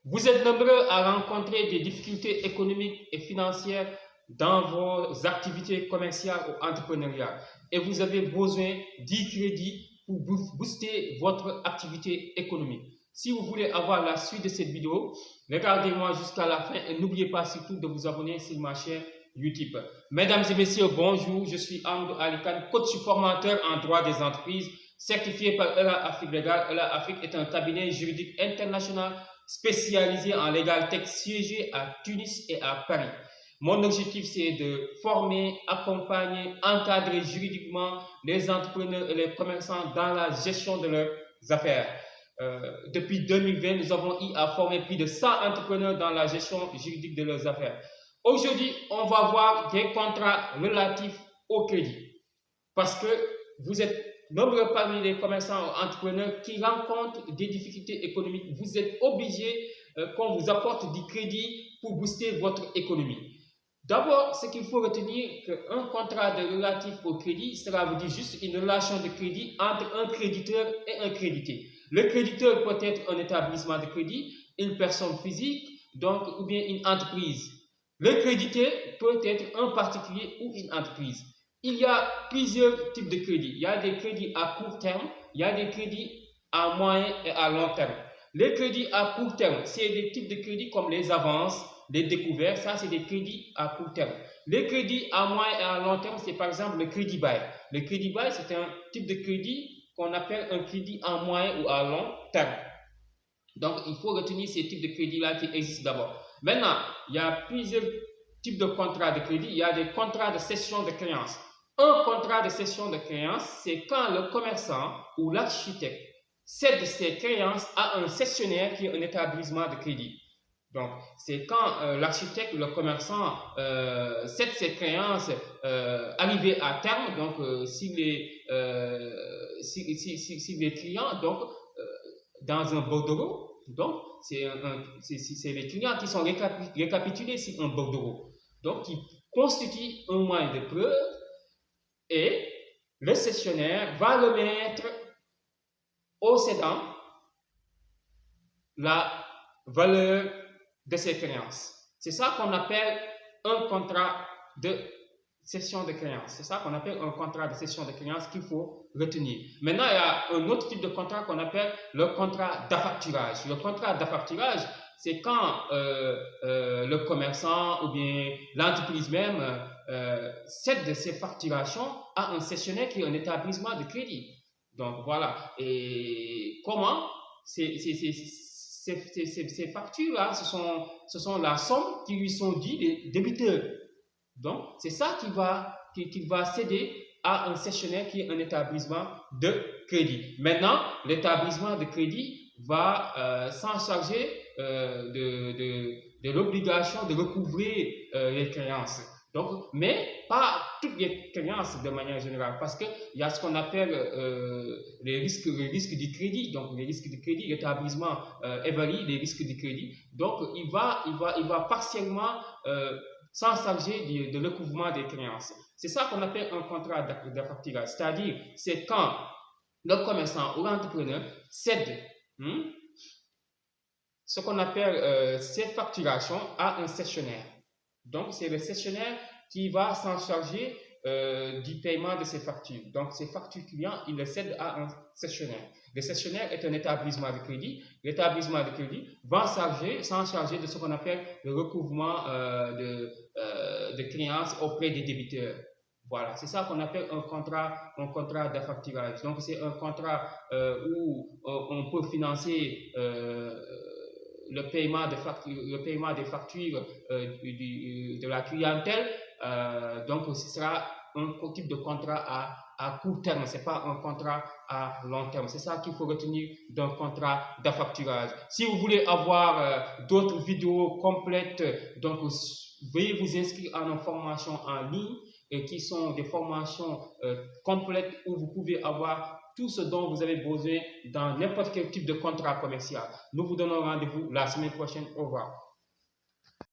Vous êtes nombreux à rencontrer des difficultés économiques et financières dans vos activités commerciales ou entrepreneuriales et vous avez besoin du crédit pour booster votre activité économique. Si vous voulez avoir la suite de cette vidéo, regardez-moi jusqu'à la fin et n'oubliez pas surtout de vous abonner sur ma chaîne YouTube. Mesdames et messieurs, bonjour, je suis Amadou Alikan, coach formateur en droit des entreprises, certifié par ELA Afrique Légal. ELA Afrique est un cabinet juridique international spécialisé en legal tech siégé à Tunis et à Paris. Mon objectif, c'est de former, accompagner, encadrer juridiquement les entrepreneurs et les commerçants dans la gestion de leurs affaires. Depuis 2020, nous avons eu à former plus de 100 entrepreneurs dans la gestion juridique de leurs affaires. Aujourd'hui, on va voir des contrats relatifs au crédit parce que vous êtes nombreux parmi les commerçants ou entrepreneurs qui rencontrent des difficultés économiques. Vous êtes obligé qu'on vous apporte du crédit pour booster votre économie. D'abord, ce qu'il faut retenir, qu'un contrat de relatif au crédit, cela veut dire juste une relation de crédit entre un créditeur et un crédité. Le créditeur peut être un établissement de crédit, une personne physique, donc, ou bien une entreprise. Le crédité peut être un particulier ou une entreprise. Il y a plusieurs types de crédits. Il y a des crédits à court terme, il y a des crédits à moyen et à long terme. Les crédits à court terme, c'est des types de crédits comme les avances, les découvertes, ça c'est des crédits à court terme. Les crédits à moyen et à long terme, c'est par exemple le crédit bail. Le crédit bail, c'est un type de crédit qu'on appelle un crédit à moyen ou à long terme. Donc, il faut retenir ces types de crédits-là qui existent d'abord. Maintenant, il y a plusieurs types de contrats de crédit. Il y a des contrats de cession de créances. Un contrat de cession de créances, c'est quand le commerçant ou l'architecte cède ses créances à un cessionnaire qui est un établissement de crédit. Donc, c'est quand l'architecte, le commerçant cède ses créances arrivées à terme. Donc, si les clients, donc, dans un bordereau, donc, c'est les clients qui sont récapitulés sur un bordereau. Donc, qui constitue un moyen de preuve et le cessionnaire va remettre au cédant la valeur de ses créances. C'est ça qu'on appelle un contrat de cession de créances. C'est ça qu'on appelle un contrat de cession de créances qu'il faut retenir. Maintenant, il y a un autre type de contrat qu'on appelle le contrat d'affacturage. Le contrat d'affacturage, c'est quand le commerçant ou bien l'entreprise même cède ses facturations à un cessionnaire qui est un établissement de crédit. Donc voilà. Et comment ces factures-là, ce sont la somme qui lui sont dues des débiteurs. Donc, c'est ça qu'il va céder à un cessionnaire qui est un établissement de crédit. Maintenant, l'établissement de crédit va s'en charger de l'obligation de recouvrer les créances. Donc, mais pas toutes les créances de manière générale, parce qu'il y a ce qu'on appelle les risques du crédit. Donc, les risques du crédit, l'établissement évalue les risques du crédit. Donc, il va partiellement sans charger de recouvrement des créances. C'est ça qu'on appelle un contrat d'affacturage. C'est-à-dire, c'est quand le commerçant ou l'entrepreneur cède ce qu'on appelle ses facturations à un cessionnaire. Donc, c'est le cessionnaire qui va s'en charger du paiement de ses factures. Donc, ses factures clients, il les cède à un cessionnaire. Le cessionnaire est un établissement de crédit. L'établissement de crédit va s'en charger de ce qu'on appelle le recouvrement de créances auprès des débiteurs. Voilà, c'est ça qu'on appelle un contrat d'affacturage. Donc, c'est un contrat où on peut financer le paiement des factures de la clientèle. Donc, ce sera un type de contrat à court terme, ce n'est pas un contrat à long terme. C'est ça qu'il faut retenir d'un contrat d'affacturage. Si vous voulez avoir d'autres vidéos complètes, donc veuillez vous inscrire à nos formations en ligne qui sont des formations complètes où vous pouvez avoir tout ce dont vous avez besoin dans n'importe quel type de contrat commercial. Nous vous donnons rendez-vous la semaine prochaine. Au revoir.